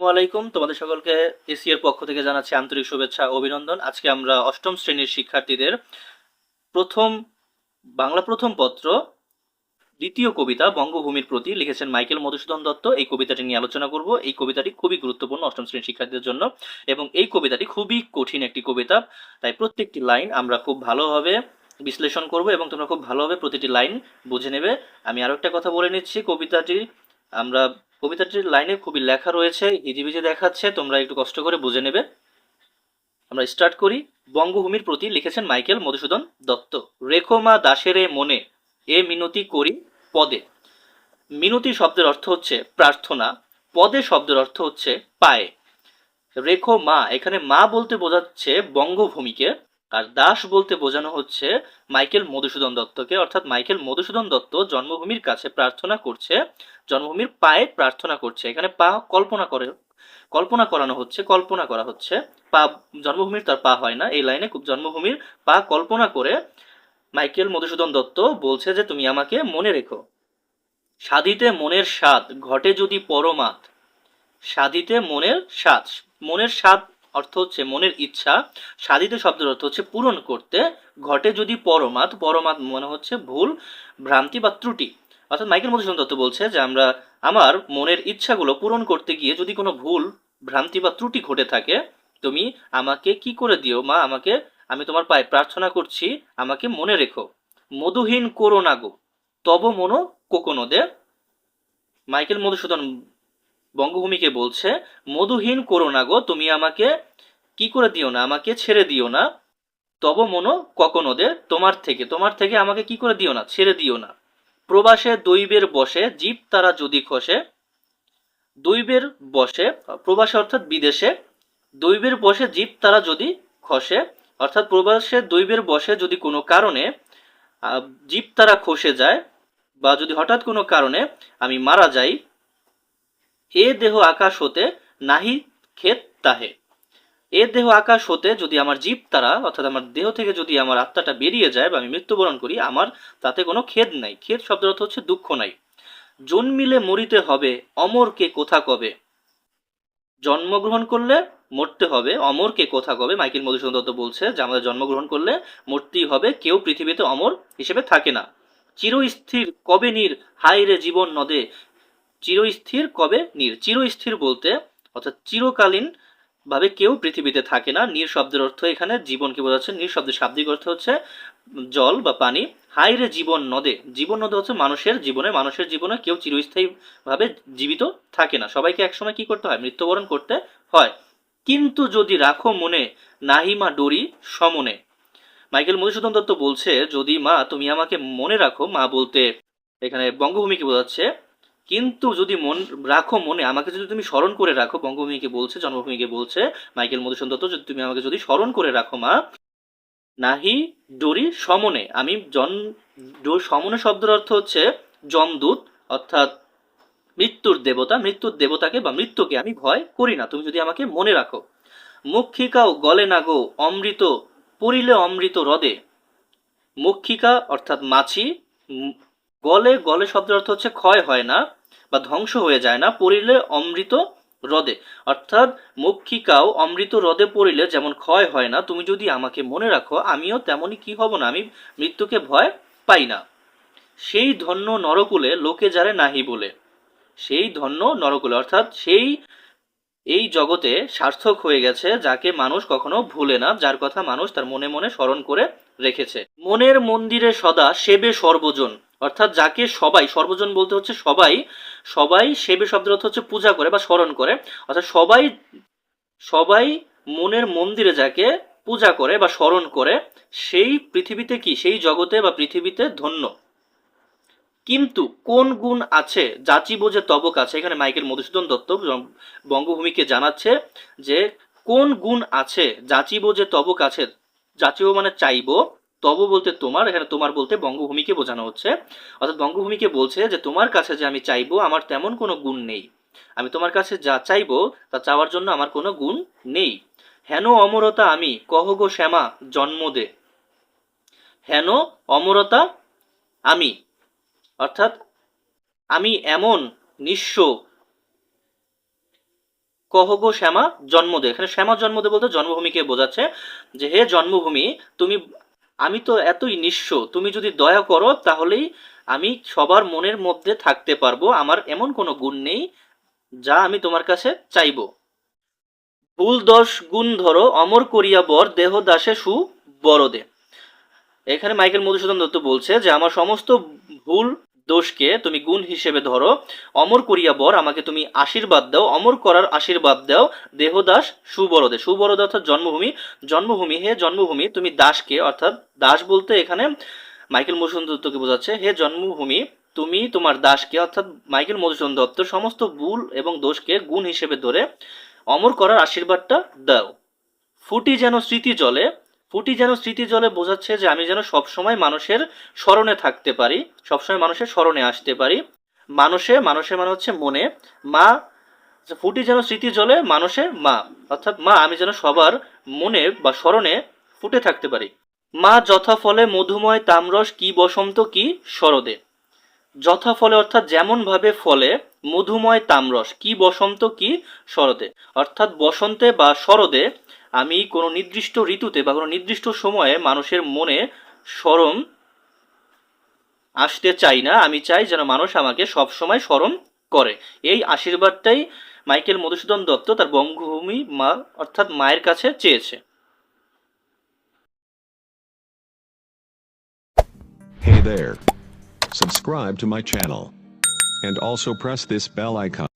ওয়ালাইকুম, তোমাদের সকলকে এসি এর পক্ষ থেকে জানাচ্ছি আন্তরিক শুভেচ্ছা ও অভিনন্দন। আজকে আমরা অষ্টম শ্রেণীর শিক্ষার্থীদের প্রথম বাংলা প্রথম পত্র দ্বিতীয় কবিতা বঙ্গভূমির প্রতি লিখেছেন মাইকেল মধুসূদন দত্ত। এই কবিতাটি নিয়ে আলোচনা করব। এই কবিতাটি খুবই গুরুত্বপূর্ণ অষ্টম শ্রেণীর শিক্ষার্থীদের জন্য এবং এই কবিতাটি খুবই কঠিন একটি কবিতা। তাই প্রত্যেকটি লাইন আমরা খুব ভালোভাবে বিশ্লেষণ করব এবং তোমরা খুব ভালোভাবে প্রতিটি লাইন বুঝে নেবে। আমি আরো একটা কথা বলে নিচ্ছি, আমরা কবিতাটির লাইনে খুবই লেখা রয়েছে, হিজিবিজি দেখাচ্ছে, তোমরা একটু কষ্ট করে বুঝে নেবে। আমরা স্টার্ট করি। বঙ্গভূমির প্রতি লিখেছেন মাইকেল মধুসূদন দত্ত। রেখো মা দাসেরে মনে, এ মিনতি করি পদে। মিনতি শব্দের অর্থ হচ্ছে প্রার্থনা, পদে শব্দের অর্থ হচ্ছে পায়ে। রেখো মা, এখানে মা বলতে বোঝাচ্ছে বঙ্গভূমিকে, আর দাস বলতে বোঝানো হচ্ছে মাইকেল মধুসূদন দত্তকে। অর্থাৎ মাইকেল মধুসূদন দত্ত জন্মভূমির কাছে প্রার্থনা করছে, জন্মভূমির পায়ে প্রার্থনা করছে। এখানে পা কল্পনা করা হচ্ছে। পা জন্মভূমির তার পা হয় না, এই লাইনে জন্মভূমির পা কল্পনা করে মাইকেল মধুসূদন দত্ত বলছে যে তুমি আমাকে মনে রেখো। সাধিতে মনের স্বাদ ঘটে যদি পরমাত। সাধিতে মনের স্বাদ, মনের স্বাদ অর্থ হচ্ছে মনের ইচ্ছা, সাধিতে শব্দের অর্থ হচ্ছে পূরণ করতে, ঘটে যদি পরমাত, পরমাত মনে হচ্ছে ভুল, ভ্রান্তি বা ত্রুটি। অর্থাৎ মাইকেল মধুসূদন দত্ত বলছে যে আমার মনের ইচ্ছাগুলো পূরণ করতে গিয়ে যদি কোনো ভুল, ভ্রান্তি বা ত্রুটি ঘটে থাকে, তুমি আমাকে কি করে দিও মা, আমি তোমার পায়ে প্রার্থনা করছি, আমাকে মনে রেখো। মধুহীন করো না গো তব মনো কোকোনদে। মাইকেল মধুসূদন বঙ্গভূমিকে বলছে মধুহীন করো না গো, তুমি আমাকে কি করে দিও না, আমাকে ছেড়ে দিও না। তব মনো কখনোদে, তোমার থেকে আমাকে কি করে দিও না, ছেড়ে দিও না। প্রবাসে দৈবের বসে জীব তারা যদি খসে। দৈবের বসে, প্রবাসে অর্থাৎ বিদেশে, দৈবের বসে জীব তারা যদি খসে, অর্থাৎ প্রবাসে দৈবের বসে যদি কোনো কারণে জীব তারা খসে যায়, বা যদি হঠাৎ কোনো কারণে আমি মারা যাই। এ দেহ আকাশ হতে নাহি খেত তাহে। এ দেহ আকাশ হতে, যদি আমার জীব তারা অর্থাৎ আমার দেহ থেকে যদি আমার আত্মাটা বেরিয়ে যায় বা আমি মৃত্যুবরণ করি, আমার তাতে কোনো খেদ নাই। খেদ শব্দের অর্থ হচ্ছে দুঃখ নাই। জন্মিলে মরিতে হবে অমরকে কোথা কবে। জন্মগ্রহণ করলে মরতে হবে, অমরকে কোথা কবে। মাইকেল মধুসূদন দত্ত বলছে যে আমাদের জন্মগ্রহণ করলে মরতেই হবে, কেউ পৃথিবীতে অমর হিসেবে থাকে না। চিরস্থির কবে নীর হায় রে জীবন নদে। চিরস্থির কবে নীর, চিরস্থির বলতে অর্থাৎ চিরকালীন ভাবে কেউ পৃথিবীতে থাকে না। নীর শব্দের অর্থ এখানে জীবনকে বোঝাচ্ছে। নীর শব্দের শাব্দিক অর্থ হচ্ছে জল বা পানি। হাই রে জীবন নদে, জীবন নদে হচ্ছে মানুষের জীবনে কেউ চিরস্থায়ী ভাবে জীবিত থাকে না, সবাইকে একসময় কি করতে হয়, মৃত্যুবরণ করতে হয়। কিন্তু যদি রাখো মনে নাহিমা ডরি সমনে। মাইকেল মধুসূদন দত্ত বলছে যদি মা তুমি আমাকে মনে রাখো, মা বলতে এখানে বঙ্গভূমিকে বোঝাচ্ছে। কিন্তু যদি মন রাখো মনে, আমাকে যদি তুমি স্মরণ করে রাখো, বঙ্গভূমিকে বলছে, জন্মভূমিকে বলছে মাইকেল মধুসূদন দত্ত, যদি তুমি আমাকে যদি স্মরণ করে রাখো মা, নাহি ডরি সমনে, আমি সমনে শব্দের অর্থ হচ্ছে যমদূত, অর্থাৎ মৃত্যুর দেবতাকে বা মৃত্যুকে আমি ভয় করি না, তুমি যদি আমাকে মনে রাখো। মক্ষিকাও গলে না গো অমৃত পড়িলে অমৃত হ্রদে। মক্ষিকা অর্থাৎ মাছি, গলে, গলে শব্দের অর্থ হচ্ছে ক্ষয় হয় না বা ধ্বংস হয়ে যায় না, পড়িলে অমৃত হ্রদে, অর্থাৎ মক্ষিকাও অমৃত হ্রদে পড়িলে যেমন ক্ষয় হয় না, তুমি যদি আমাকে মনে রাখো আমিও তেমনই কি হব না, আমি মৃত্যুকে ভয় পাই না। সেই ধন্য নরকুলে লোকে যারে নাহি বলে। সেই ধন্য নরকুলে অর্থাৎ এই জগতে সার্থক হয়ে গেছে যাকে মানুষ কখনো ভুলে না, যার কথা মানুষ তার মনে মনে স্মরণ করে রেখেছে। মনের মন্দিরে সদা সেবে সর্বজন, অর্থাৎ যাকে সবাই, সর্বজন বলতে হচ্ছে সবাই, সবাই সেবে শব্দের অর্থ হচ্ছে পূজা করে বা স্মরণ করে, অর্থাৎ সবাই সবাই মনের মন্দিরে যাকে পূজা করে বা স্মরণ করে, সেই পৃথিবীতে কি, সেই জগতে বা পৃথিবীতে ধন্য। কিন্তু কোন গুণ আছে যাচিব যে তব কাছে, এখানে মাইকেল মধুসূদন দত্ত বঙ্গভূমিকে জানাচ্ছে যে কোন গুণ আছে যাচিব যে তব কাছে। যাচিব মানে চাইব, তব বলতে তোমার, এখানে তোমার বলতে বঙ্গভূমিকে বোঝানো হচ্ছে। অর্থাৎ বঙ্গভূমিকে বলছে যে তোমার কাছে যে আমি চাইবো আমার তেমন কোনো গুণ নেই, আমি তোমার কাছে যা চাইবো তা চাওয়ার জন্য আমার কোনো গুণ নেই। হেন অমরতা আমি কহ গো শ্যামা জন্ম দে। হেন অমরতা আমি, অর্থাৎ আমি এমন নিঃস্ব, কহ গো শ্যামা জন্মদে, এখানে শ্যামা জন্মদে বলতে জন্মভূমিকে বোঝাচ্ছে যে হে জন্মভূমি তুমি, আমি তো এতই নিঃস্ব, তুমি যদি দয়া করো তাহলেই আমি সবার মনের মধ্যে থাকতে পারবো, আমার এমন কোনো গুণ নেই যা আমি তোমার কাছে চাইবো। ভুল 10 গুণ ধরো অমর করিয়া বর, দেহ দাসে সু বরদে। এখানে মাইকেল মধুসূদন দত্ত বলছে যে আমার সমস্ত ভুল দোষকে তুমি গুণ হিসেবে ধরো, অমর করিয়া বর, আমাকে তুমি আশীর্বাদ দাও, অমর করার আশীর্বাদ দাও, দেহদাস সুবরদে, সুবরদে অর্থাৎ জন্মভূমি, জন্মভূমি হে জন্মভূমি তুমি দাসকে, অর্থাৎ দাস বলতে এখানে মাইকেল মধুসূদন দত্তকে বোঝাচ্ছে, হে জন্মভূমি তুমি তোমার দাসকে অর্থাৎ মাইকেল মধুসূদন দত্ত সমস্ত ভুল এবং দোষকে গুণ হিসেবে ধরে অমর করার আশীর্বাদটা দাও। ফুটি যেন স্মৃতি জলে, ফুটি যেন স্মৃতি জলে বোঝাচ্ছে যে আমি যেন সবসময় মানুষের স্মরণে থাকতে পারি, সবসময় মানুষের স্মরণে আসতে পারি। মানুষে, মানুষে মানে হচ্ছে মনে, মা, ফুটি যেন স্মৃতি জলে মানুষে মা, অর্থাৎ মা আমি যেন সবার মনে বা স্মরণে ফুটে থাকতে পারি। মা যথাফলে মধুময় তামরস, কি বসন্ত কি শরদে। যথাফলে অর্থাৎ যেমন ভাবে ফলে, মধুময় তামরস, কি বসন্ত কি শরদে, অর্থাৎ বসন্তে বা শরদে আমি কোনো নির্দিষ্ট ঋতুতে বা কোনো নির্দিষ্ট সময়ে মানুষের মনে স্মরণ আসতে চাই না, আমি চাই যেন মানুষ আমাকে সব সময় স্মরণ করে। এই আশীর্বাদটাই মাইকেল মধুসূদন দত্ত তার বঙ্গভূমি মা অর্থাৎ মায়ের কাছে চেয়েছে। Hey there. Subscribe to my channel. And also press this bell icon.